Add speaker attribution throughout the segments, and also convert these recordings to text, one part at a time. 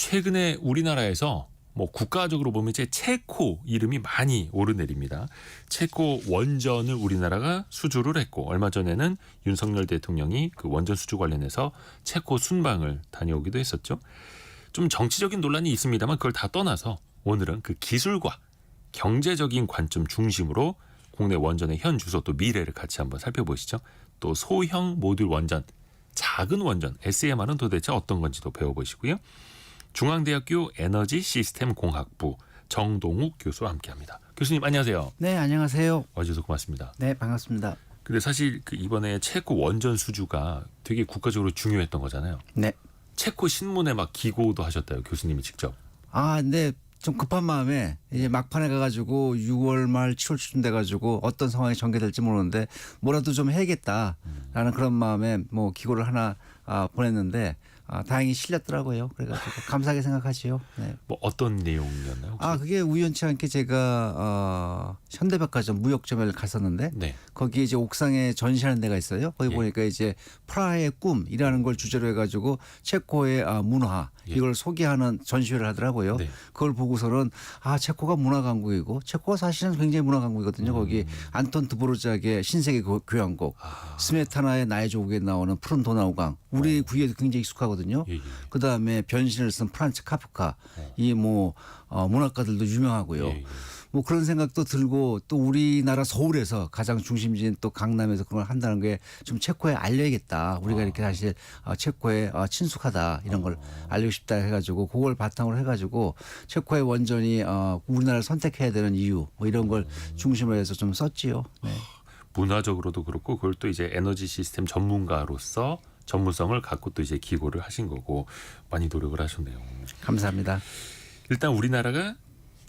Speaker 1: 최근에 우리나라에서 뭐 국가적으로 보면 이제 체코 이름이 많이 오르내립니다. 체코 원전을 우리나라가 수주를 했고 얼마 전에는 윤석열 대통령이 그 원전 수주 관련해서 체코 순방을 다녀오기도 했었죠. 좀 정치적인 논란이 있습니다만 그걸 다 떠나서 오늘은 그 기술과 경제적인 관점 중심으로 국내 원전의 현 주소 또 미래를 같이 한번 살펴보시죠. 또 소형 모듈 원전, 작은 원전 SMR은 도대체 어떤 건지도 배워보시고요. 중앙대학교 에너지 시스템 공학부 정동욱 교수와 함께합니다. 교수님 안녕하세요.
Speaker 2: 네, 안녕하세요.
Speaker 1: 와주셔서 고맙습니다.
Speaker 2: 네, 반갑습니다.
Speaker 1: 근데 사실 그 이번에 체코 원전 수주가 되게 국가적으로 중요했던 거잖아요.
Speaker 2: 네.
Speaker 1: 체코 신문에 막 기고도 하셨다요, 교수님이 직접.
Speaker 2: 근데 좀 급한 마음에 이제 막판에 가가지고 6월 말 7월 초쯤 돼가지고 어떤 상황이 전개될지 모르는데 뭐라도 좀 해야겠다라는 그런 마음에 뭐 기고를 하나 보냈는데 다행히 실렸더라고요. 그래가지고 감사하게 생각하지요. 네.
Speaker 1: 뭐 어떤 내용이었나요? 혹시?
Speaker 2: 그게 우연치 않게 제가 현대백화점 무역점을 갔었는데
Speaker 1: 네.
Speaker 2: 거기 이제 옥상에 전시하는 데가 있어요. 거기
Speaker 1: 예.
Speaker 2: 보니까 이제 프라하의 꿈이라는 걸 주제로 해가지고 체코의 문화
Speaker 1: 예.
Speaker 2: 이걸 소개하는 전시회를 하더라고요.
Speaker 1: 네.
Speaker 2: 그걸 보고서는 체코가 문화 강국이고 체코가 사실은 굉장히 문화 강국이거든요. 거기 안톤 드보르작의 신세계 교향곡, 스메타나의 나의 조국에 나오는 푸른 도나우강, 우리 귀에도 굉장히 익숙하거든요.
Speaker 1: 예, 예.
Speaker 2: 그 다음에 변신을 쓴 프란츠 카프카, 이 문학가들도 유명하고요.
Speaker 1: 예, 예.
Speaker 2: 뭐 그런 생각도 들고 또 우리나라 서울에서 가장 중심지인 또 강남에서 그걸 한다는 게 좀 체코에 알려야겠다. 우리가 이렇게 사실 체코에 친숙하다 이런 걸 알리고 싶다 해가지고 그걸 바탕으로 해가지고 체코의 원전이 우리나라를 선택해야 되는 이유 뭐 이런 걸 중심으로 해서 좀 썼지요. 네.
Speaker 1: 문화적으로도 그렇고 그걸 또 이제 에너지 시스템 전문가로서 전문성을 갖고 또 이제 기고를 하신 거고 많이 노력을 하셨네요.
Speaker 2: 감사합니다.
Speaker 1: 일단 우리나라가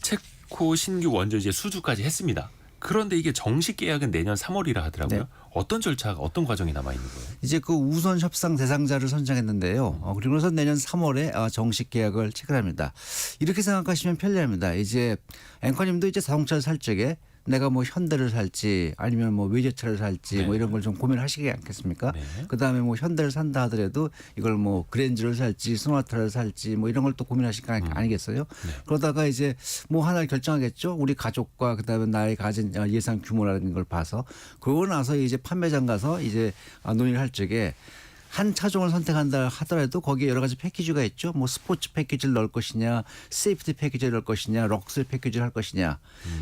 Speaker 1: 체코 신규 원전 이제 수주까지 했습니다. 그런데 이게 정식 계약은 내년 3월이라 하더라고요.
Speaker 2: 네.
Speaker 1: 어떤 절차가 어떤 과정이 남아 있는 거예요?
Speaker 2: 이제 그 우선 협상 대상자를 선정했는데요. 그리고 나서 내년 3월에 정식 계약을 체결합니다. 이렇게 생각하시면 편리합니다. 이제 앵커님도 이제 자동차를 살 적에 내가 뭐 현대를 살지 아니면 뭐 외제차를 살지
Speaker 1: 네.
Speaker 2: 뭐 이런 걸 좀 고민하시지 않겠습니까?
Speaker 1: 네.
Speaker 2: 그다음에 뭐 현대를 산다 하더라도 이걸 뭐 그랜저를 살지 소나타를 살지 뭐 이런 걸 또 고민하실 거 아니겠어요?
Speaker 1: 네.
Speaker 2: 그러다가 이제 뭐 하나를 결정하겠죠. 우리 가족과 그다음에 나의 가진 예산 규모라는 걸 봐서 그러고 나서 이제 판매장 가서 이제 논의를 할 적에 한 차종을 선택한다 하더라도 거기에 여러 가지 패키지가 있죠. 뭐 스포츠 패키지를 넣을 것이냐, 세이프티 패키지를 넣을 것이냐, 럭셔리 패키지를 할 것이냐.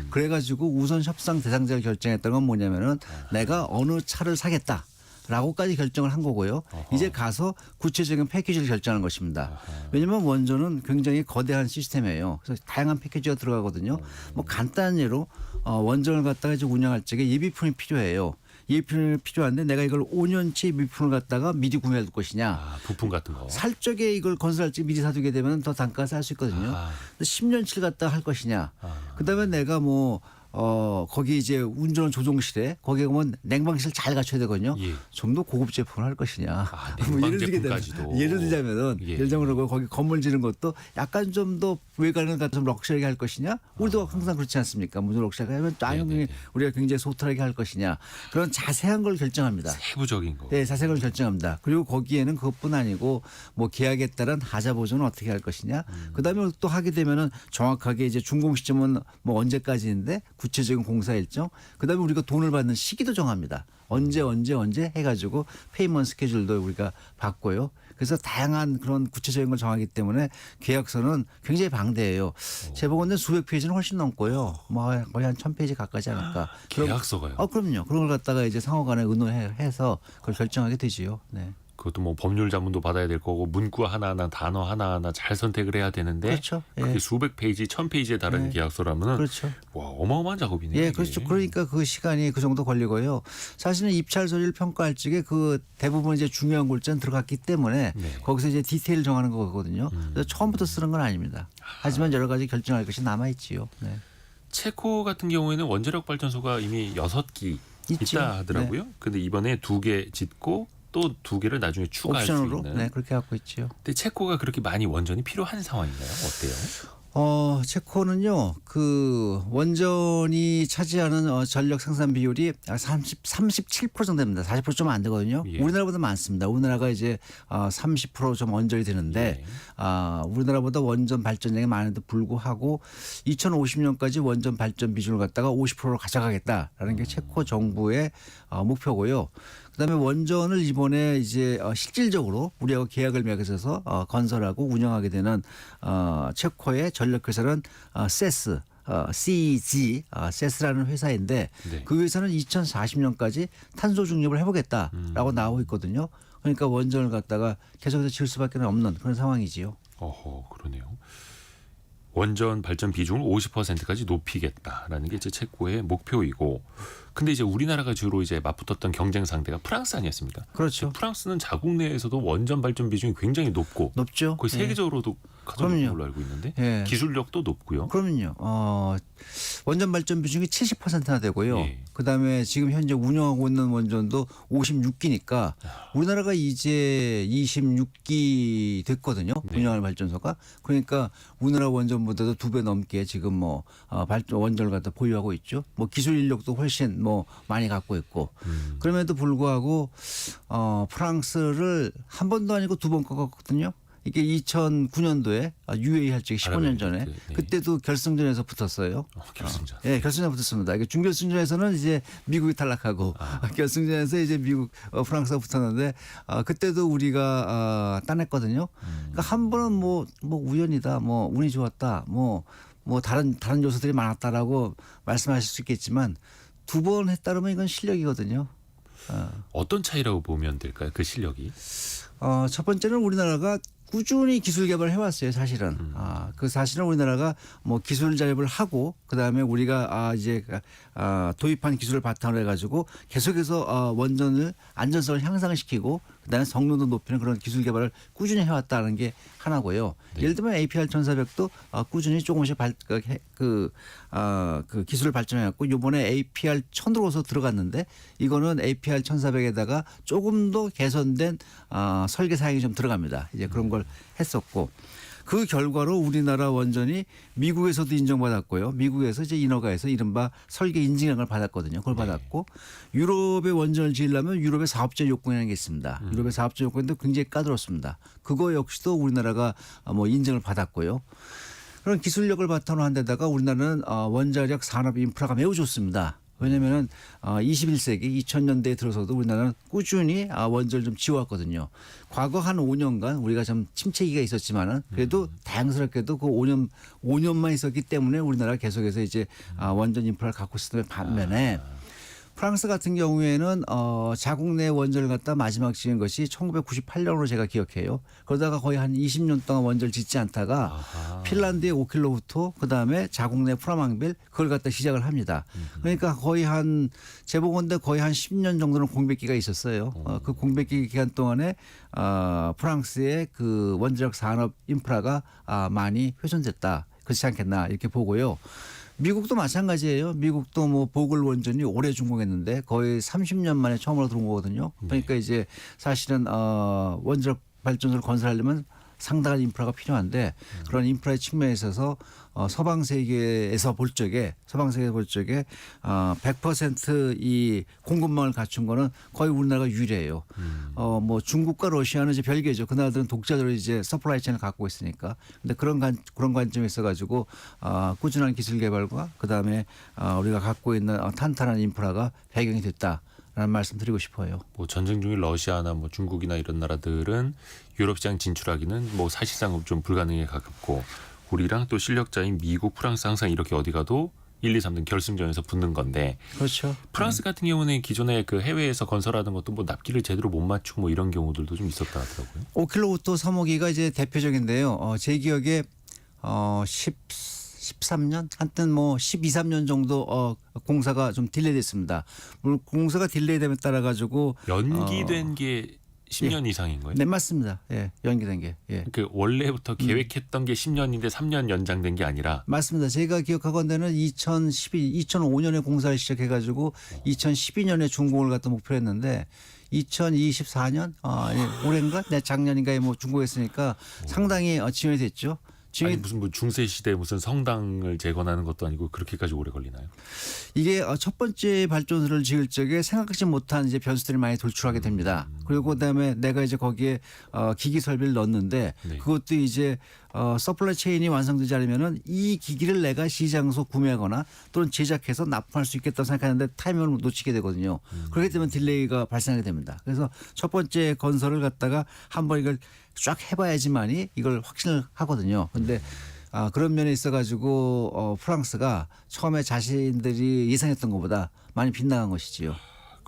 Speaker 2: 그래가지고 우선 협상 대상자를 결정했던 건 뭐냐면은 내가 어느 차를 사겠다. 라고까지 결정을 한 거고요. 이제 가서 구체적인 패키지를 결정하는 것입니다. 왜냐하면 원전은 굉장히 거대한 시스템이에요. 그래서 다양한 패키지가 들어가거든요. 뭐 간단한 예로 원전을 갖다가 이제 운영할 적에 예비품이 필요해요. 예비품이 필요한데 내가 이걸 5년치 예비품을 갖다가 미리 구매할 것이냐.
Speaker 1: 부품 같은 거.
Speaker 2: 살 적에 이걸 건설할 적에 미리 사두게 되면 더 단가가 쌀 수 있거든요. 10년치를 갖다가 할 것이냐. 그다음에 내가 거기 이제 운전 조종실에 거기에 보면 냉방실 잘 갖춰야 되거든요.
Speaker 1: 예.
Speaker 2: 좀 더 고급 제품을 할 것이냐.
Speaker 1: 냉방 제품까지도.
Speaker 2: 예를 들자면은
Speaker 1: 예.
Speaker 2: 예를 들면 거기 건물 지는 것도 약간 좀 더 외관을 갖다 좀 럭셔리하게 할 것이냐. 우리도 항상 그렇지 않습니까? 무슨 럭셔리하게 하면 아니 우리가 굉장히 소탈하게 할 것이냐. 그런 자세한 걸 결정합니다.
Speaker 1: 세부적인 거.
Speaker 2: 네, 자세한 걸 결정합니다. 그리고 거기에는 그것뿐 아니고 뭐 계약에 따른 하자 보조는 어떻게 할 것이냐. 그다음에 또 하게 되면은 정확하게 이제 준공 시점은 뭐 언제까지인데 구체적인 공사 일정. 그다음에 우리가 돈을 받는 시기도 정합니다. 언제 해가지고 페이먼 스케줄도 우리가 받고요. 그래서 다양한 그런 구체적인 걸 정하기 때문에 계약서는 굉장히 방대해요. 제보건데 수백 페이지는 훨씬 넘고요. 뭐 거의 한 1000페이지 가까지 않을까.
Speaker 1: 계약서가요?
Speaker 2: 그럼요. 그런 걸 갖다가 이제 상호간에 의논해서 그걸 결정하게 되지요. 네.
Speaker 1: 그것도 뭐 법률 자문도 받아야 될 거고 문구 하나하나 단어 하나하나 잘 선택을 해야 되는데
Speaker 2: 그렇죠. 예.
Speaker 1: 그게 수백 페이지, 1000페이지에 달하는 계약서라면은
Speaker 2: 그렇죠.
Speaker 1: 와 어마어마한 작업이네요.
Speaker 2: 예,
Speaker 1: 이게.
Speaker 2: 그렇죠. 그러니까 그 시간이 그 정도 걸리고요. 사실은 입찰 서류를 평가할 적에 그 대부분 이제 중요한 골자는 들어갔기 때문에
Speaker 1: 네.
Speaker 2: 거기서 이제 디테일 정하는 거거든요. 그래서 처음부터 쓰는 건 아닙니다. 하지만 여러 가지 결정할 것이 남아 있지요. 네.
Speaker 1: 체코 같은 경우에는 원자력 발전소가 이미 6기
Speaker 2: 있죠.
Speaker 1: 있다 하더라고요. 근데 이번에 2개 짓고 또 2개를 나중에 추가할 수
Speaker 2: 옵션으로
Speaker 1: 있는.
Speaker 2: 네, 그렇게 갖고 있지요.
Speaker 1: 근데 체코가 그렇게 많이 원전이 필요한 상황인가요? 어때요?
Speaker 2: 체코는요, 그 원전이 차지하는 전력 생산 비율이 37% 정도 됩니다. 40% 좀 안 되거든요.
Speaker 1: 예.
Speaker 2: 우리나라보다 많습니다. 우리나라가 이제 30%좀 원전이 되는데 우리나라보다 원전 발전량이 많은데 불구하고 2050년까지 원전 발전 비중을 갖다가 50%로 가져가겠다라는 게 체코 정부의 목표고요. 그다음에 원전을 이번에 이제 실질적으로 우리하고 계약을 맺어서 건설하고 운영하게 되는 체코의 전력회사는 세스. CG, 세스라는 회사인데
Speaker 1: 네.
Speaker 2: 그 회사는 2040년까지 탄소 중립을 해보겠다라고 나오고 있거든요. 그러니까 원전을 갖다가 계속해서 지을 수밖에 없는 그런 상황이지요.
Speaker 1: 어허, 그러네요. 원전 발전 비중을 50%까지 높이겠다라는 게 이제 체코의 목표이고, 근데 이제 우리나라가 주로 이제 맞붙었던 경쟁 상대가 프랑스 아니었습니까?
Speaker 2: 그렇죠.
Speaker 1: 프랑스는 자국 내에서도 원전 발전 비중이 굉장히 높고
Speaker 2: 높죠.
Speaker 1: 거의 세계적으로도 가장 높은 걸로 알고 있는데
Speaker 2: 예.
Speaker 1: 기술력도 높고요.
Speaker 2: 그럼요. 원전 발전 비중이 70%나 되고요.
Speaker 1: 예.
Speaker 2: 그다음에 지금 현재 운영하고 있는 원전도 56기니까 우리나라가 이제 26기 됐거든요.
Speaker 1: 네.
Speaker 2: 운영할 발전소가. 그러니까 우리나라 원전보다도 2배 넘게 지금 뭐 원전을 갖다 보유하고 있죠. 뭐 기술 인력도 훨씬 뭐 많이 갖고 있고. 그럼에도 불구하고 프랑스를 한 번도 아니고 2번 꺾었거든요. 이게 2009년도에 UAE 할 적에 15년 전에
Speaker 1: 네.
Speaker 2: 그때도 결승전에서 붙었어요.
Speaker 1: 결승전.
Speaker 2: 예, 결승전 붙었습니다. 이게 준결승전에서는 이제 미국이 탈락하고 결승전에서 이제 프랑스가 붙었는데 그때도 우리가 따냈거든요. 그러니까 한 번은 뭐 우연이다, 뭐 운이 좋았다, 뭐 다른 요소들이 많았다라고 말씀하실 수 있겠지만 2번 했다면 이건 실력이거든요.
Speaker 1: 어떤 차이라고 보면 될까요? 그 실력이?
Speaker 2: 첫 번째는 우리나라가 꾸준히 기술 개발을 해왔어요, 사실은. 그 사실은 우리나라가 뭐 기술 자립을 하고 그다음에 우리가 이제 도입한 기술을 바탕으로 해가지고 계속해서 원전을 안전성을 향상시키고 그다음에 성능도 높이는 그런 기술 개발을 꾸준히 해왔다는 게 하나고요.
Speaker 1: 네.
Speaker 2: 예를 들면 APR 1400도 꾸준히 조금씩 그 기술을 발전해왔고 이번에 APR 1000으로서 들어갔는데 이거는 APR 1400에다가 조금 더 개선된 설계 사양이 좀 들어갑니다. 이제 그런 걸 했었고 그 결과로 우리나라 원전이 미국에서도 인정받았고요. 미국에서 이제 인허가에서 이른바 설계 인증을 받았거든요. 그걸 받았고 유럽의 원전을 지으려면 유럽의 사업자 요건이라는 게 있습니다. 유럽의 사업자 요건도 굉장히 까다롭습니다. 그거 역시도 우리나라가 뭐 인증을 받았고요. 그런 기술력을 바탕으로 한 데다가 우리나라는 원자력 산업 인프라가 매우 좋습니다. 왜냐하면 21세기 2000년대에 들어서도 우리나라는 꾸준히 원전을 좀 지어왔거든요. 과거 한 5년간 우리가 좀 침체기가 있었지만은 그래도 다양스럽게도 그 5년만 있었기 때문에 우리나라가 계속해서 이제 원전 인프라를 갖고 있었던 반면에 프랑스 같은 경우에는 자국 내 원전을 갖다 마지막 지은 것이 1998년으로 제가 기억해요. 그러다가 거의 한 20년 동안 원전을 짓지 않다가 핀란드의 오킬로후토 그다음에 자국 내 프라망빌 그걸 갖다 시작을 합니다. 그러니까 거의 한 재보건대 거의 한 10년 정도는 공백기가 있었어요. 그 공백기 기간 동안에 프랑스의 그 원자력 산업 인프라가 많이 훼손됐다. 그렇지 않겠나 이렇게 보고요. 미국도 마찬가지예요. 미국도 뭐 보글 원전이 오래 준공했는데 거의 30년 만에 처음으로 들어온 거거든요. 그러니까 이제 사실은 원자력 발전소를 건설하려면 상당한 인프라가 필요한데 그런 인프라의 측면에 있어서 서방 세계에서 볼 적에 100%이 공급망을 갖춘 거는 거의 우리나라가 유리해요. 뭐 중국과 러시아는 이제 별개죠. 그 나라들은 독자적으로 이제 서플라이 체인을 갖고 있으니까. 근데 그런 관점에 있어 가지고 꾸준한 기술 개발과 그다음에 우리가 갖고 있는 탄탄한 인프라가 배경이 됐다. 라는 말씀 드리고 싶어요.
Speaker 1: 뭐 전쟁 중인 러시아나 뭐 중국이나 이런 나라들은 유럽 시장 진출하기는 뭐 사실상 좀 불가능에 가깝고 우리랑 또 실력자인 미국, 프랑스 항상 이렇게 어디 가도 1, 2, 3등 결승전에서 붙는 건데
Speaker 2: 그렇죠.
Speaker 1: 프랑스 같은 경우는 기존에 그 해외에서 건설하던 것도 뭐 납기를 제대로 못 맞추고 뭐 이런 경우들도 좀 있었다 하더라고요.
Speaker 2: 오킬로후토 3호기가 이제 대표적인데요. 제 기억에 13년 한땐 뭐 12, 13년 정도 공사가 좀 딜레이 됐습니다. 물론 공사가 딜레이 됨에 따라 가지고
Speaker 1: 연기된 게 10년 이상인 거예요?
Speaker 2: 네, 맞습니다. 예. 연기된 게. 예.
Speaker 1: 그 원래부터 계획했던 게 10년인데 3년 연장된 게 아니라
Speaker 2: 맞습니다. 제가 기억하건대는 2005년에 공사를 시작해 가지고 2012년에 준공을 갖다 목표로 했는데 2024년 올해인가? 네, 작년인가에 뭐 준공했으니까 상당히 지연이 됐죠. 지금
Speaker 1: 아니 무슨 뭐 중세 시대 무슨 성당을 재건하는 것도 아니고 그렇게까지 오래 걸리나요?
Speaker 2: 이게 첫 번째 발전소를 지을 적에 생각하지 못한 이제 변수들이 많이 돌출하게 됩니다. 그리고 그다음에 내가 이제 거기에 기기 설비를 넣었는데
Speaker 1: 네.
Speaker 2: 그것도 이제 서플라이 체인이 완성되지 않으면은 이 기기를 내가 시장에서 구매하거나 또는 제작해서 납품할 수 있겠다고 생각하는데 타이밍을 놓치게 되거든요. 그렇기 때문에 딜레이가 발생하게 됩니다. 그래서 첫 번째 건설을 갖다가 한번 이걸 쫙 해봐야지만이 이걸 확신을 하거든요. 근데 그런 면에 있어가지고 프랑스가 처음에 자신들이 예상했던 것보다 많이 빗나간 것이지요.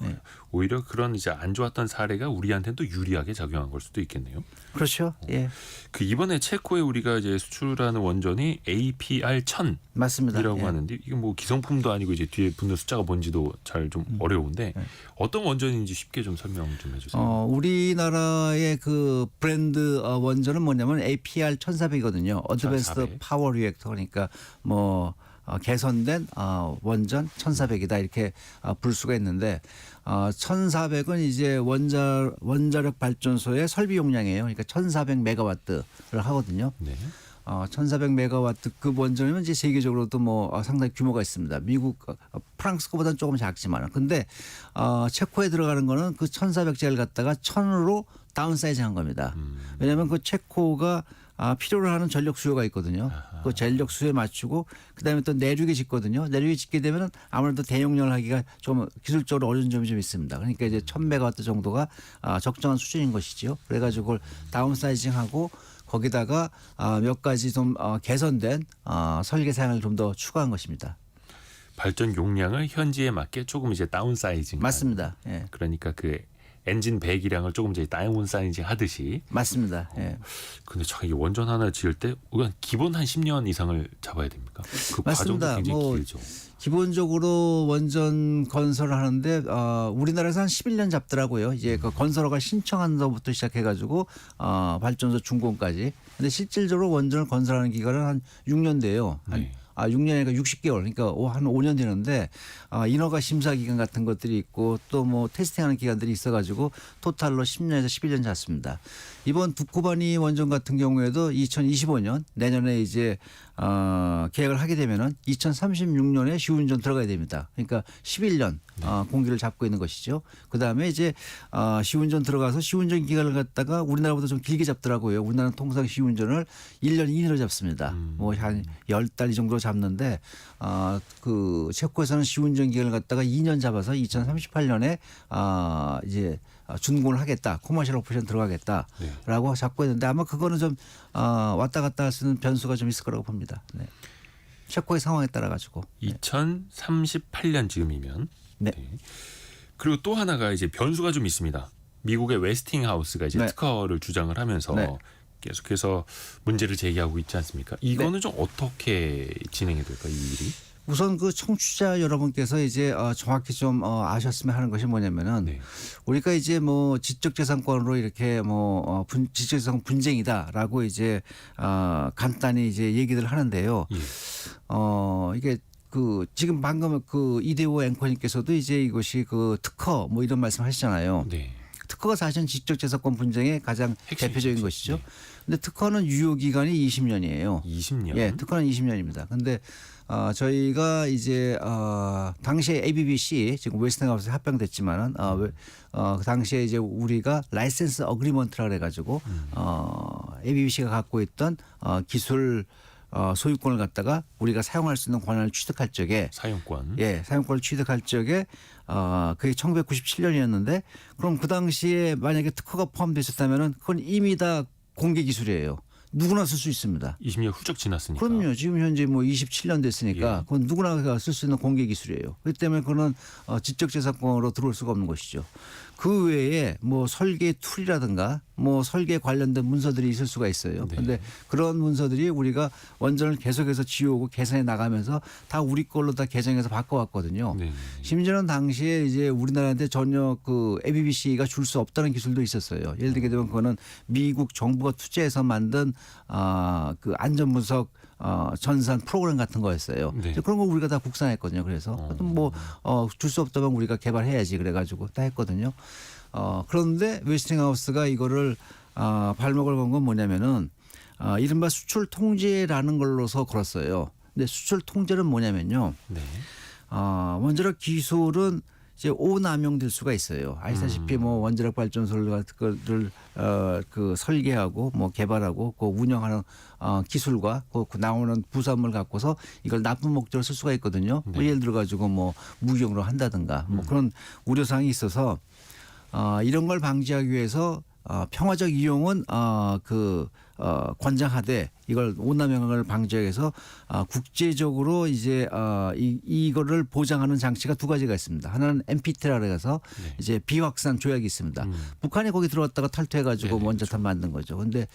Speaker 2: 네.
Speaker 1: 오히려 그런 이제 안 좋았던 사례가 우리한테는 또 유리하게 작용한 걸 수도 있겠네요.
Speaker 2: 그렇죠. 예,
Speaker 1: 그 이번에 체코에 우리가 이제 수출하는 원전이 APR 1000이라고
Speaker 2: 맞습니다. 예.
Speaker 1: 하는데 이게 뭐 기성품도 아니고 이제 뒤에 붙는 숫자가 뭔지도 잘 좀 어려운데 어떤 원전인지 쉽게 좀 설명 좀 해주세요.
Speaker 2: 우리나라의 그 브랜드 원전은 뭐냐면 APR 1400이거든요. 어드밴스드
Speaker 1: 1400.
Speaker 2: 파워 리액터 그러니까 뭐 개선된 원전 1400이다 이렇게 부를 수가 있는데 1400은 이제 원자력 발전소의 설비 용량이에요. 그러니까 1400메가와트를 하거든요.
Speaker 1: 네.
Speaker 2: 1400메가와트급 원전이면 이제 세계적으로도 뭐 상당히 규모가 있습니다. 미국, 프랑스 거보다는 조금 작지만. 근데 체코에 들어가는 거는 그 1400짜리를 갖다가 1000으로 다운사이즈 한 겁니다. 왜냐하면 그 체코가 필요로 하는 전력 수요가 있거든요. 그 전력 수요에 맞추고 그다음에 또 내륙에 짓거든요. 내륙에 짓게 되면 아무래도 대용량을 하기가 좀 기술적으로 어려운 점이 좀 있습니다. 그러니까 이제 1000메가와트 정도가 적정한 수준인 것이죠. 그래가지고 그걸 다운사이징하고 거기다가 몇 가지 좀 개선된 설계 사양을 좀 더 추가한 것입니다.
Speaker 1: 발전 용량을 현지에 맞게 조금 이제 다운사이징.
Speaker 2: 맞습니다. 예.
Speaker 1: 그러니까 그 엔진 배기량을 조금 이제 다운사이징 하듯이.
Speaker 2: 맞습니다. 예.
Speaker 1: 근데 참 이 원전 하나 지을 때 기본 한 10년 이상을 잡아야 됩니까? 그 과정도
Speaker 2: 맞습니다.
Speaker 1: 굉장히
Speaker 2: 뭐
Speaker 1: 길죠.
Speaker 2: 기본적으로 원전 건설을 하는데 우리나라에서 한 11년 잡더라고요. 이제 그 건설허가 신청한 것부터 시작해가지고 발전소 준공까지. 근데 실질적으로 원전을 건설하는 기간은 한 6년 돼요.
Speaker 1: 네.
Speaker 2: 6년이니까 60개월. 그러니까 한 5년 되는데 인허가 심사 기간 같은 것들이 있고 또 뭐 테스팅하는 기간들이 있어가지고 토탈로 10년에서 11년 잡습니다. 이번 두코바니 원전 같은 경우에도 2025년 내년에 이제 계약을 하게 되면은 2036년에 시운전 들어가야 됩니다. 그러니까 11년 공기를 잡고 있는 것이죠. 그다음에 이제 시운전 들어가서 시운전 기간을 갖다가 우리나라보다 좀 길게 잡더라고요. 우리나라는 통상 시운전을 1년 이내로 잡습니다. 뭐 한 10달 이 정도 잡는데 그 체코에서는 시운전 기간을 갖다가 2년 잡아서 2038년에 이제 준공을 하겠다. 코머셜 오퍼레이션 들어가겠다라고 잡고 있는데 아마 그거는 좀 왔다 갔다 할 수 있는 변수가 좀 있을 거라고 봅니다. 네. 체코의 상황에 따라 가지고.
Speaker 1: 2038년 지금이면.
Speaker 2: 네.
Speaker 1: 네. 그리고 또 하나가 이제 변수가 좀 있습니다. 미국의 웨스팅하우스가 이제
Speaker 2: 네.
Speaker 1: 특허를 주장을 하면서
Speaker 2: 네.
Speaker 1: 계속해서 문제를 제기하고 있지 않습니까? 이거는 좀 어떻게 진행이 될까요, 이 일이?
Speaker 2: 우선 그 청취자 여러분께서 이제 정확히 좀 아셨으면 하는 것이 뭐냐면은
Speaker 1: 네.
Speaker 2: 우리가 이제 뭐 지적재산권으로 이렇게 뭐 지적재산 분쟁이다라고 이제 간단히 이제 얘기를 하는데요.
Speaker 1: 예.
Speaker 2: 이게 그 지금 방금 그 이대호 앵커님께서도 이제 이것이 그 특허 뭐 이런 말씀하시잖아요.
Speaker 1: 네.
Speaker 2: 특허가 사실은 지적재산권 분쟁의 가장
Speaker 1: 핵심이죠.
Speaker 2: 대표적인 것이죠.
Speaker 1: 네.
Speaker 2: 근데 특허는 유효 기간이 20년이에요.
Speaker 1: 20년.
Speaker 2: 예, 특허는 20년입니다. 근데 저희가 이제 당시에 ABBC 지금 웨스팅하우스에 합병됐지만은 그 당시에 이제 우리가 라이센스 어그리먼트라 그래가지고 ABBC가 갖고 있던 기술 소유권을 갖다가 우리가 사용할 수 있는 권한을 취득할 적에
Speaker 1: 사용권.
Speaker 2: 예, 사용권을 취득할 적에 그게 1997년이었는데 그럼 그 당시에 만약에 특허가 포함되어 있었다면은 그건 이미 다 공개 기술이에요. 누구나 쓸 수 있습니다.
Speaker 1: 20년 훌쩍 지났으니까.
Speaker 2: 그럼요. 지금 현재 뭐 27년 됐으니까
Speaker 1: 예.
Speaker 2: 그건 누구나 쓸 수 있는 공개 기술이에요. 그렇기 때문에 그거는 지적재산권으로 들어올 수가 없는 것이죠. 그 외에 뭐 설계 툴이라든가 뭐 설계 관련된 문서들이 있을 수가 있어요.
Speaker 1: 네.
Speaker 2: 그런데 그런 문서들이 우리가 원전을 계속해서 지우고 개선해 나가면서 다 우리 걸로 다 개정해서 바꿔왔거든요.
Speaker 1: 네.
Speaker 2: 심지어는 당시에 이제 우리나라한테 전혀 그 ABBC가 줄 수 없다는 기술도 있었어요. 예를 들게 되면 그거는 미국 정부가 투자해서 만든 그 안전 분석 전산 프로그램 같은 거였어요.
Speaker 1: 네.
Speaker 2: 그런 거 우리가 다 국산했거든요. 그래서 뭐 줄 수 없다면 우리가 개발해야지 그래가지고 다 했거든요. 그런데 웨스팅하우스가 이거를 발목을 건 건 뭐냐면은 이른바 수출 통제라는 걸로서 걸었어요. 근데 수출 통제는 뭐냐면요.
Speaker 1: 네.
Speaker 2: 원자력 기술은 이제 오남용될 수가 있어요. 아시다시피 뭐 원자력 발전소를 같은 거를 그 설계하고 뭐 개발하고 그 운영하는 기술과 그 나오는 부산물 갖고서 이걸 나쁜 목적으로 쓸 수가 있거든요. 뭐 예를 들어 가지고 뭐 무기용으로 한다든가 뭐 그런 우려 사항이 있어서 이런 걸 방지하기 위해서 평화적 이용은 권장하되 이걸 오남용을 방지하기 위해서 국제적으로 이제 이거를 보장하는 장치가 두 가지가 있습니다. 하나는 NPT라 그래서
Speaker 1: 네.
Speaker 2: 이제 비확산 조약이 있습니다. 북한이 거기 들어왔다가 탈퇴해가지고
Speaker 1: 네네,
Speaker 2: 원자탄 만든 거죠. 그런데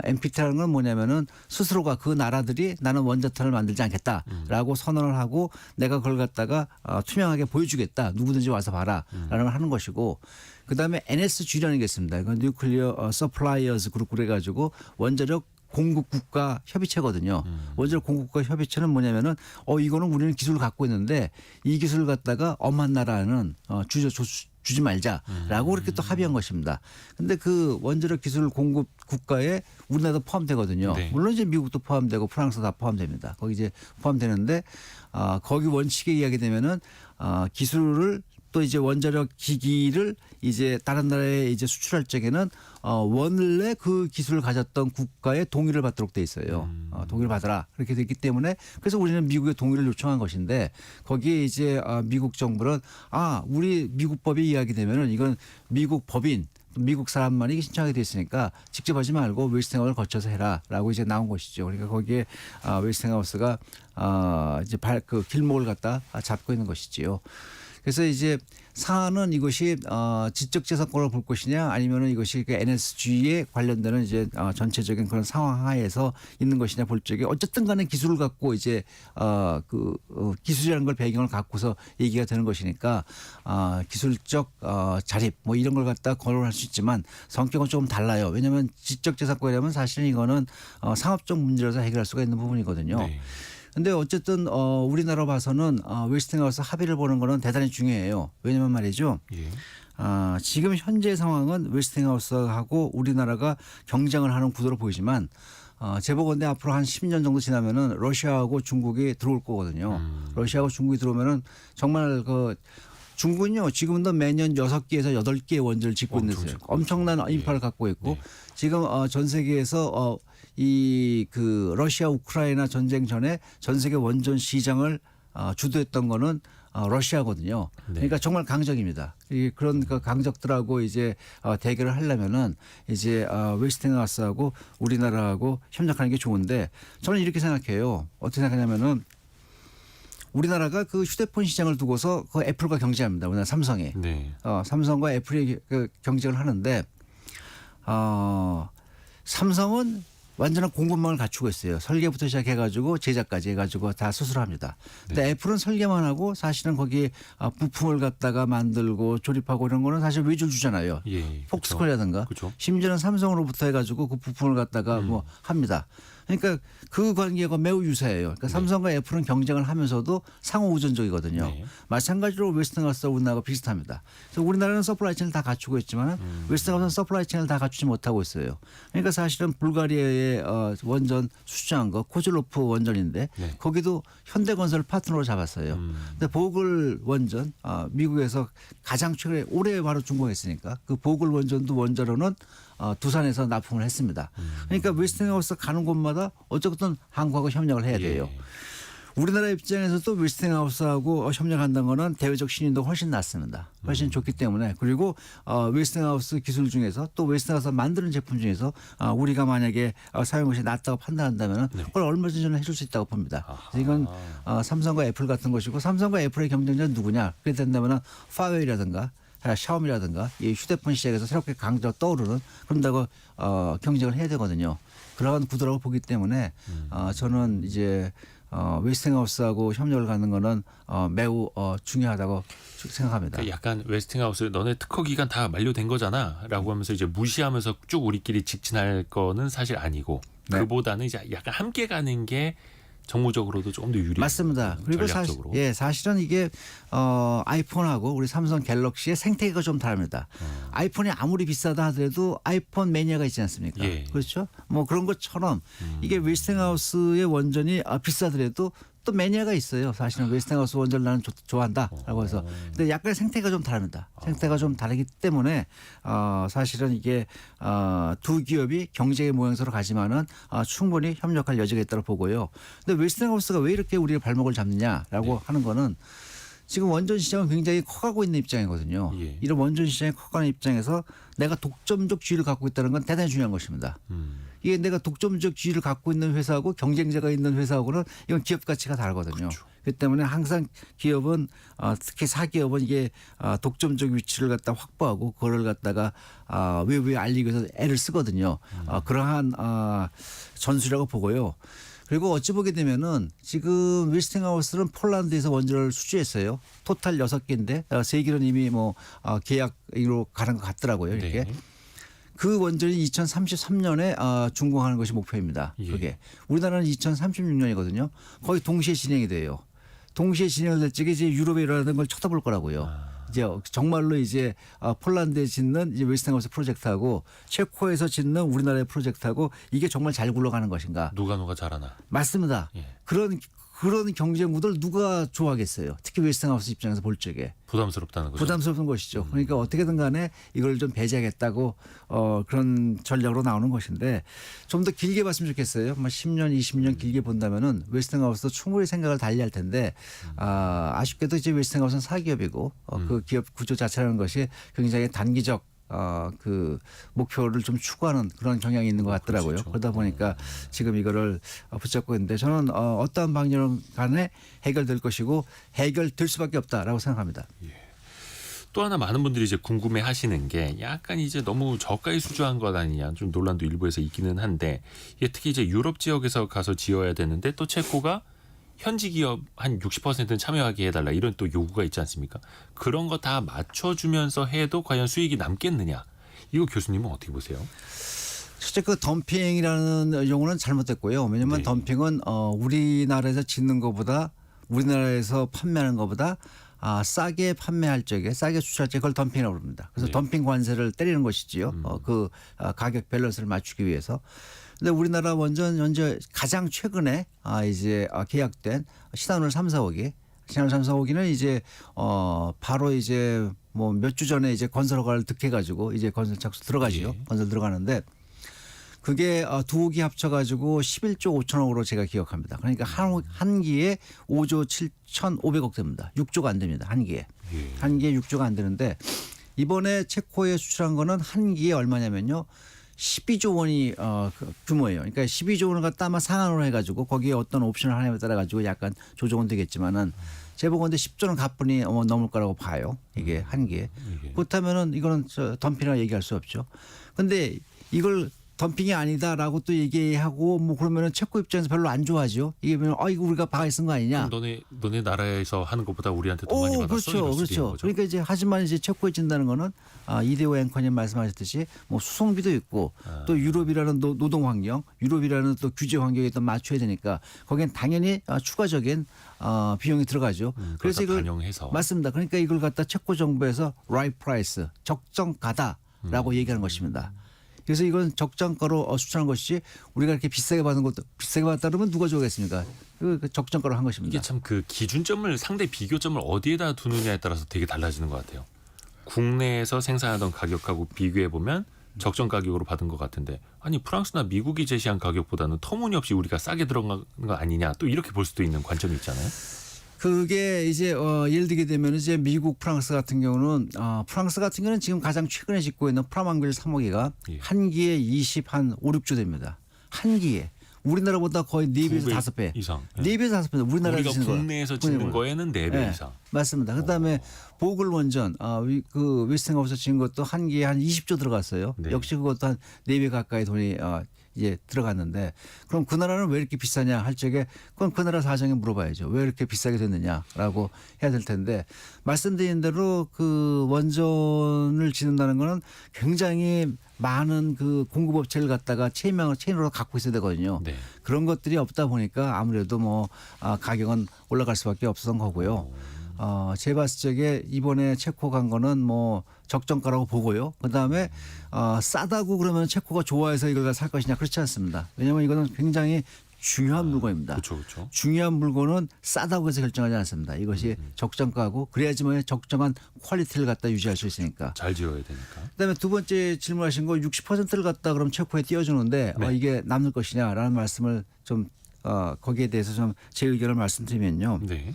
Speaker 2: NPT라는 건 뭐냐면은 스스로가 그 나라들이 나는 원자탄을 만들지 않겠다라고 선언을 하고 내가 그걸 갖다가 투명하게 보여주겠다. 누구든지 와서 봐라라는 걸 하는 것이고. 그다음에 NSG라는 게 있습니다. 이건 뉴클리어 서플라이어스 그룹 그래가지고 원자력 공급 국가 협의체거든요. 원자력 공급 국가 협의체는 뭐냐면은 이거는 우리는 기술을 갖고 있는데 이 기술을 갖다가 엄한 나라는 주지 말자라고 그렇게 또 합의한 것입니다. 근데 그 원자력 기술 공급 국가에 우리나라도 포함되거든요.
Speaker 1: 네.
Speaker 2: 물론 이제 미국도 포함되고 프랑스도 다 포함됩니다. 거기 이제 포함되는데 거기 원칙에 의하게 되면은 기술을 또 이제 원자력 기기를 이제 다른 나라에 이제 수출할 적에는 원래 그 기술을 가졌던 국가의 동의를 받도록 돼 있어요. 동의를 받아라 그렇게 됐기 때문에 그래서 우리는 미국의 동의를 요청한 것인데 거기에 이제 미국 정부는 우리 미국 법이 이야기되면은 이건 미국 법인 미국 사람만이 신청하게 돼 있으니까 직접 하지 말고 웨스팅하우스를 거쳐서 해라라고 이제 나온 것이죠. 그러니까 거기에 웨스팅하우스가 이제 그 길목을 갖다 잡고 있는 것이지요. 그래서 이제 사안은 이것이 지적재산권을 볼 것이냐 아니면은 이것이 그 NSG에 관련되는 이제 전체적인 그런 상황 하에서 있는 것이냐 볼 적에 어쨌든 간에 기술을 갖고 이제 기술이라는 걸 배경을 갖고서 얘기가 되는 것이니까 기술적 자립 뭐 이런 걸 갖다 거론할 수 있지만 성격은 조금 달라요. 왜냐하면 지적재산권이라면 사실은 이거는 상업적 문제로서 해결할 수가 있는 부분이거든요.
Speaker 1: 네.
Speaker 2: 근데 어쨌든 우리나라 봐서는 웨스팅하우스 합의를 보는 거는 대단히 중요해요. 왜냐면 말이죠.
Speaker 1: 예.
Speaker 2: 지금 현재 상황은 웨스팅하우스하고 우리나라가 경쟁을 하는 구도로 보이지만 제보건대 앞으로 한 10년 정도 지나면은 러시아하고 중국이 들어올 거거든요. 러시아하고 중국이 들어오면은 정말 중국은요 지금도 매년 6개에서 8개의 원전을 짓고 있는 데요. 엄청난 인파를 갖고 있고 지금 전 세계에서 그 러시아 우크라이나 전쟁 전에 전 세계 원전 시장을 주도했던 거는 러시아거든요.
Speaker 1: 네.
Speaker 2: 그러니까 정말 강적입니다. 그런 그 강적들하고 이제 대결을 하려면은 이제 웨스팅하우스하고 우리나라하고 협력하는 게 좋은데 저는 이렇게 생각해요. 어떻게 생각하냐면은 우리나라가 그 휴대폰 시장을 두고서 그 애플과 경쟁합니다. 우리나라 삼성이.
Speaker 1: 네.
Speaker 2: 삼성과 애플이 그 경쟁을 하는데 삼성은 완전한 공급망을 갖추고 있어요. 설계부터 시작해가지고 제작까지 해가지고 다 수술합니다. 근데 애플은 설계만 하고 사실은 거기 부품을 갖다가 만들고 조립하고 이런 거는 사실 외주를 주잖아요.
Speaker 1: 예.
Speaker 2: 폭스콘이라든가
Speaker 1: 그렇죠.
Speaker 2: 심지어는 삼성으로부터 해가지고 그 부품을 갖다가 뭐 합니다. 그러니까 그 관계가 매우 유사해요. 그러니까 삼성과 애플은 경쟁을 하면서도 상호 우전적이거든요.
Speaker 1: 네.
Speaker 2: 마찬가지로 웨스팅하우스와 우리나라가 비슷합니다. 그래서 우리나라는 서플라이 체인을 다 갖추고 있지만 웨스팅하우스는 서플라이 체인을 다 갖추지 못하고 있어요. 그러니까 사실은 불가리아의 원전 수주한 거 코즐로프 원전인데
Speaker 1: 네.
Speaker 2: 거기도 현대건설 파트너로 잡았어요. 근데 보글 원전 미국에서 가장 최근에 올해 바로 준공했으니까 그 보글 원전도 원자로는 두산에서 납품을 했습니다. 그러니까 웨스팅하우스 가는 곳마다 어쨌든 한국하고 협력을 해야 돼요.
Speaker 1: 예.
Speaker 2: 우리나라 입장에서도 웨스팅하우스하고 협력한다는 거는 대외적 신인도 훨씬 낫습니다. 훨씬 좋기 때문에 그리고 웨스팅하우스 기술 중에서 또 웨스팅하우스 만드는 제품 중에서 우리가 만약에 사용 것이 낫다고 판단한다면 그걸 얼마든지 저는 해줄 수 있다고 봅니다. 그래서 이건 삼성과 애플 같은 것이고 삼성과 애플의 경쟁자는 누구냐? 그렇게 된다면 파웨이라든가 샤오미라든가 이 휴대폰 시장에서 새롭게 강자가 떠오르는 그런다고 경쟁을 해야 되거든요. 그러한 구도라고 보기 때문에 저는 이제 웨스팅하우스하고 협력을 갖는 거는 매우 중요하다고 생각합니다.
Speaker 1: 그러니까 약간 웨스팅하우스 너네 특허 기간 다 만료된 거잖아라고 하면서 이제 무시하면서 쭉 우리끼리 직진할 거는 사실 아니고
Speaker 2: 네.
Speaker 1: 그보다는 이제 약간 함께 가는 게 정무적으로도 조금 더 유리.
Speaker 2: 맞습니다. 그리고
Speaker 1: 전략적으로.
Speaker 2: 사실은 이게 아이폰하고 우리 삼성 갤럭시의 생태계가 좀 다릅니다. 아이폰이 아무리 비싸다 하더라도 아이폰 매니아가 있지 않습니까?
Speaker 1: 예.
Speaker 2: 그렇죠? 뭐 그런 것처럼 이게 웨스팅하우스의 원전이 비싸더라도 또 매니아가 있어요. 사실은 웨스팅하우스 원전 나는 좋아한다라고 해서. 근데 약간 생태가 좀 다릅니다. 생태가 좀 다르기 때문에 사실은 이게 두 기업이 경쟁의 모양새로 가지만은 충분히 협력할 여지가 있다고 보고요. 근데 웨스팅하우스가 왜 이렇게 우리의 발목을 잡느냐라고 하는 거는 지금 원전 시장은 굉장히 커가고 있는 입장이거든요.
Speaker 1: 예.
Speaker 2: 이런 원전 시장이 커가는 입장에서 내가 독점적 지위를 갖고 있다는 건 대단히 중요한 것입니다. 이게 내가 독점적 지위를 갖고 있는 회사하고 경쟁자가 있는 회사하고는 이건 기업 가치가 다르거든요.
Speaker 1: 그렇죠.
Speaker 2: 그렇기 때문에 항상 기업은 특히 사기업은 이게 독점적 위치를 갖다 확보하고 그걸 갖다가 외부에 알리기 위해서 애를 쓰거든요. 그러한 전술이라고 보고요. 그리고 어찌 보게 되면은 지금 웨스팅하우스는 폴란드에서 원전을 수주했어요. 토탈 6개인데 3개는 이미 뭐 계약으로 가는 것 같더라고요. 이렇게.
Speaker 1: 네.
Speaker 2: 그 원전이 2033년에 준공하는 것이 목표입니다.
Speaker 1: 예.
Speaker 2: 그게 우리나라는 2036년이거든요. 거의 동시에 진행이 돼요. 동시에 진행을 될 적에 이제 유럽에 일어나는 걸 쳐다볼 거라고요. 이제 정말로 이제 폴란드에 짓는 이제 웨스팅하우스 프로젝트하고 체코에서 짓는 우리나라의 프로젝트하고 이게 정말 잘 굴러가는 것인가?
Speaker 1: 누가 잘하나.
Speaker 2: 맞습니다.
Speaker 1: 예.
Speaker 2: 그런 경쟁 구도를 누가 좋아하겠어요. 특히 웨스팅하우스 입장에서 볼 적에.
Speaker 1: 부담스럽다는 거죠.
Speaker 2: 부담스러운 것이죠. 그러니까 어떻게든 간에 이걸 좀 배제하겠다고 그런 전략으로 나오는 것인데 좀 더 길게 봤으면 좋겠어요. 뭐 10년, 20년 길게 본다면은 웨스팅하우스도 충분히 생각을 달리할 텐데 아쉽게도 이제 웨스팅하우스는 사기업이고 그 기업 구조 자체라는 것이 굉장히 단기적 그 목표를 좀 추구하는 그런 경향이 있는 것 같더라고요.
Speaker 1: 그렇죠.
Speaker 2: 그러다 보니까 지금 이거를 붙잡고 있는데 저는 어떠한 방향 간에 해결될 것이고 해결될 수밖에 없다라고 생각합니다.
Speaker 1: 또 하나 많은 분들이 이제 궁금해하시는 게 약간 이제 너무 저가에 수주한 것 아니냐 좀 논란도 일부에서 있기는 한데 이게 특히 이제 유럽 지역에서 가서 지어야 되는데 또 체코가 현지 기업 한 60%는 참여하게 해달라 이런 또 요구가 있지 않습니까? 그런 거 다 맞춰주면서 해도 과연 수익이 남겠느냐? 이거 교수님은 어떻게 보세요?
Speaker 2: 실제 그 덤핑이라는 용어는 잘못됐고요. 왜냐하면
Speaker 1: 네.
Speaker 2: 덤핑은 우리나라에서 짓는 것보다 우리나라에서 판매하는 것보다 싸게 판매할 적에 싸게 수출할 적에 그걸 덤핑이라고 부릅니다. 그래서
Speaker 1: 네.
Speaker 2: 덤핑 관세를 때리는 것이지요. 그 가격 밸런스를 맞추기 위해서. 근데 우리나라 원전 현재 가장 최근에 이제 계약된 신한울 3, 4호기 신한울 3, 4호기는 이제 바로 이제 뭐 몇 주 전에 이제 건설 허가를 득해 가지고 이제 건설 착수 들어가지요.
Speaker 1: 예.
Speaker 2: 건설 들어가는데 그게 두 호기 합쳐가지고 11조 5천억으로 제가 기억합니다. 그러니까 한 기에 5조 7,500억 됩니다. 6조가 안 됩니다. 한 기에.
Speaker 1: 예.
Speaker 2: 한 기에 6조가 안 되는데 이번에 체코에 수출한 거는 한 기에 얼마냐면요. 12조 원이 규모예요. 그러니까 12조 원을 갖다 아마 상한으로 해가지고 거기에 어떤 옵션을 하나에 따라 가지고 약간 조정은 되겠지만은 제보건데 10조는 가뿐히 넘을 거라고 봐요. 이게 한 기에. 그렇다면은 이거는 덤핑이라고 얘기할 수 없죠. 근데 이걸 덤핑이 아니다라고 또 얘기하고 뭐 그러면은 체코 입장에서 별로 안 좋아하죠. 이게 뭐 이거 우리가 바가지 쓴 거 아니냐.
Speaker 1: 너네 나라에서 하는 것보다 우리한테 더 많이 받았어.
Speaker 2: 그렇죠,
Speaker 1: 이럴 수도 있는
Speaker 2: 그렇죠.
Speaker 1: 거죠.
Speaker 2: 그러니까 이제 하지만 이제 체코에 진다는 거는 이대호 앵커님 말씀하셨듯이 뭐 수송비도 있고 또 유럽이라는 노동 환경, 유럽이라는 또 규제 환경에 또 맞춰야 되니까 거기엔 당연히 추가적인 비용이 들어가죠. 그래서 이걸
Speaker 1: 반영해서.
Speaker 2: 맞습니다. 그러니까 이걸 갖다 체코 정부에서 right price 적정가다라고 얘기하는 것입니다. 그래서 이건 적정가로 수출한 것이 우리가 이렇게 비싸게 받은 것도 비싸게 받다 그러면 누가 좋아하겠습니까? 그 적정가로 한 것입니다.
Speaker 1: 이게 참 그 기준점을 상대 비교점을 어디에다 두느냐에 따라서 되게 달라지는 것 같아요. 국내에서 생산하던 가격하고 비교해 보면 적정 가격으로 받은 것 같은데 아니 프랑스나 미국이 제시한 가격보다는 터무니없이 우리가 싸게 들어간 거 아니냐 또 이렇게 볼 수도 있는 관점이 있잖아요.
Speaker 2: 그게 이제 예를 들게 되면 이제 미국, 프랑스 같은 경우는 프랑스 같은 경우는 지금 가장 최근에 짓고 있는 프라망빌 3호기가
Speaker 1: 예.
Speaker 2: 한 기에 20한 5, 6조 됩니다. 한 기에. 우리나라보다 거의 4배에서 5배
Speaker 1: 이상.
Speaker 2: 4배에서 5배. 우리나라에서
Speaker 1: 우리가
Speaker 2: 짓는 거.
Speaker 1: 국내에서 짓는 거에는 4배
Speaker 2: 네,
Speaker 1: 이상.
Speaker 2: 맞습니다. 그다음에 보글 원전 그 웨스팅하우스 지은 것도 한 기에 한 20조 들어갔어요.
Speaker 1: 네.
Speaker 2: 역시 그것도 한 4배 가까이 돈이 이제 들어갔는데 그럼 그 나라는 왜 이렇게 비싸냐 할 적에 그건 그 나라 사정에 물어봐야죠. 왜 이렇게 비싸게 됐느냐라고 해야 될 텐데 말씀드린 대로 그 원전을 짓는다는 거는 굉장히 많은 그 공급업체를 갖다가 체인으로 갖고 있어야 되거든요.
Speaker 1: 네.
Speaker 2: 그런 것들이 없다 보니까 아무래도 뭐 가격은 올라갈 수밖에 없었던 거고요. 제 봤을 적에 이번에 체코 간 거는 뭐 적정가라고 보고요. 그다음에 싸다고 그러면 체코가 좋아해서 이걸 살 것이냐 그렇지 않습니다. 왜냐하면 이거는 굉장히 중요한 물건입니다.
Speaker 1: 그렇죠, 그렇죠.
Speaker 2: 중요한 물건은 싸다고 해서 결정하지 않습니다. 이것이 적정가고 그래야지만 적정한 퀄리티를 갖다 유지할 수 있으니까.
Speaker 1: 잘 지어야 되니까.
Speaker 2: 그다음에 두 번째 질문하신 거 60%를 갖다 그럼 체코에 띄워주는데
Speaker 1: 네.
Speaker 2: 이게 남을 것이냐라는 말씀을 좀 거기에 대해서 좀 제 의견을 말씀드리면요.
Speaker 1: 네.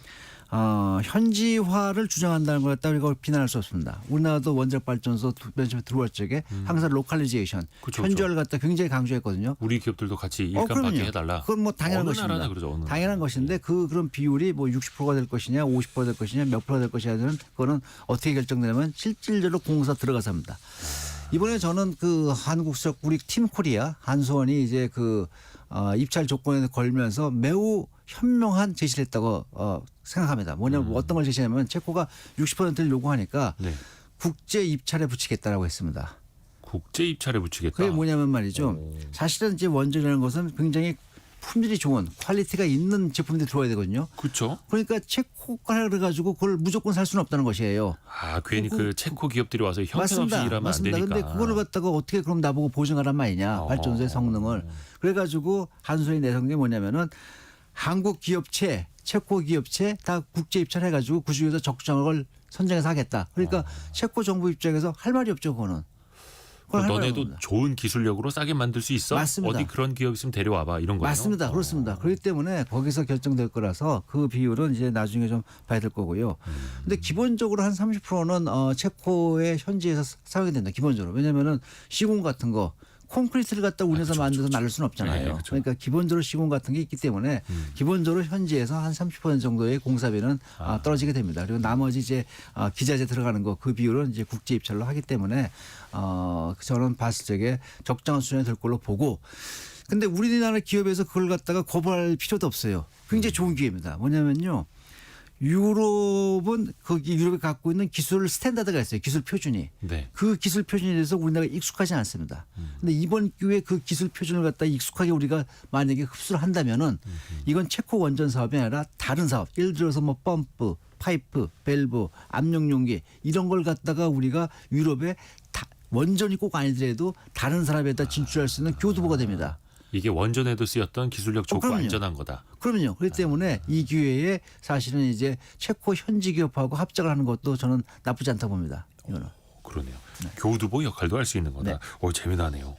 Speaker 2: 현지화를 주장한다는 걸 갖다 우리가 비난할 수 없습니다. 우리나라도 원자력 발전소 맨 처음에 들어올 적에 항상 로컬리제이션,
Speaker 1: 그쵸,
Speaker 2: 현지화를 갖다 굉장히 강조했거든요.
Speaker 1: 우리 기업들도 같이 일감 받게
Speaker 2: 그럼요.
Speaker 1: 해달라.
Speaker 2: 그건 뭐 당연한
Speaker 1: 어느
Speaker 2: 것입니다.
Speaker 1: 나라나 그러죠. 어느
Speaker 2: 당연한
Speaker 1: 나라나.
Speaker 2: 것인데 그런 비율이 뭐 60%가 될 것이냐, 50%될 것이냐, 몇 프로 될 것이냐는 그거는 어떻게 결정되냐면 실질적으로 공사 들어가서 합니다. 이번에 저는 그 한국석 우리 팀 코리아 한수원이 이제 그 입찰 조건에 걸면서 매우 현명한 제시를 했다고 생각합니다. 뭐냐면 어떤 걸 제시하냐면 체코가 60%를 요구하니까
Speaker 1: 네.
Speaker 2: 국제 입찰에 붙이겠다라고 했습니다.
Speaker 1: 국제 입찰에 붙이겠다.
Speaker 2: 그게 뭐냐면 말이죠. 사실은 이제 원전이라는 것은 굉장히 품질이 좋은 퀄리티가 있는 제품들이 들어와야 되거든요.
Speaker 1: 그렇죠.
Speaker 2: 그러니까 체코가 그래가지고 그걸 무조건 살 수는 없다는 것이에요.
Speaker 1: 아 괜히 그 체코 기업들이 와서 형편없이 일하면
Speaker 2: 맞습니다.
Speaker 1: 안 되니까.
Speaker 2: 근데 그거를 갖다가 어떻게 그럼 나보고 보증하란 말이냐. 발전소의 성능을. 그래가지고 한소희 내세운 게 뭐냐면은 한국 기업체, 체코 기업체 다 국제 입찰해가지고 그 중에서 적정을 선정해서 하겠다. 그러니까 체코 정부 입장에서 할 말이 없죠. 그거는. 그건 할 말이
Speaker 1: 너네도
Speaker 2: 없습니다.
Speaker 1: 좋은 기술력으로 싸게 만들 수 있어?
Speaker 2: 맞습니다.
Speaker 1: 어디 그런 기업 있으면 데려와봐 이런 거예요.
Speaker 2: 맞습니다. 그렇습니다. 그렇기 때문에 거기서 결정될 거라서 그 비율은 이제 나중에 좀 봐야 될 거고요. 근데 기본적으로 한 30%는 체코의 현지에서 사용이 된다. 기본적으로. 왜냐면은 시공 같은 거 콘크리트를 갖다 우려서 만들어서 날릴 수는 없잖아요.
Speaker 1: 네, 그렇죠.
Speaker 2: 그러니까 기본적으로 시공 같은 게 있기 때문에 기본적으로 현지에서 한 30% 정도의 공사비는 떨어지게 됩니다. 그리고 나머지 이제 기자재 들어가는 거 그 비율은 이제 국제 입찰로 하기 때문에 저는 봤을 적에 적정한 수준이 될 걸로 보고 근데 우리나라 기업에서 그걸 갖다가 거부할 필요도 없어요. 굉장히 좋은 기회입니다. 뭐냐면요. 유럽은 거기 유럽이 갖고 있는 기술 스탠다드가 있어요. 기술 표준이.
Speaker 1: 네.
Speaker 2: 그 기술 표준에 대해서 우리나라가 익숙하지 않습니다. 근데 이번 기회에 그 기술 표준을 갖다 익숙하게 우리가 만약에 흡수를 한다면은 이건 체코 원전 사업이 아니라 다른 사업. 예를 들어서 뭐 펌프, 파이프, 밸브, 압력용기 이런 걸 갖다가 우리가 유럽에 원전이 꼭 아니더라도 다른 사람에다 진출할 수 있는 교두보가 됩니다.
Speaker 1: 이게 원전에도 쓰였던 기술력 좋고
Speaker 2: 그럼요.
Speaker 1: 안전한 거다.
Speaker 2: 그럼요. 그렇기 때문에 이 기회에 사실은 이제 체코 현지 기업하고 합작을 하는 것도 저는 나쁘지 않다고 봅니다. 이거는.
Speaker 1: 그러네요. 교두보 역할도 할 수 있는 거다.
Speaker 2: 네.
Speaker 1: 재미나네요.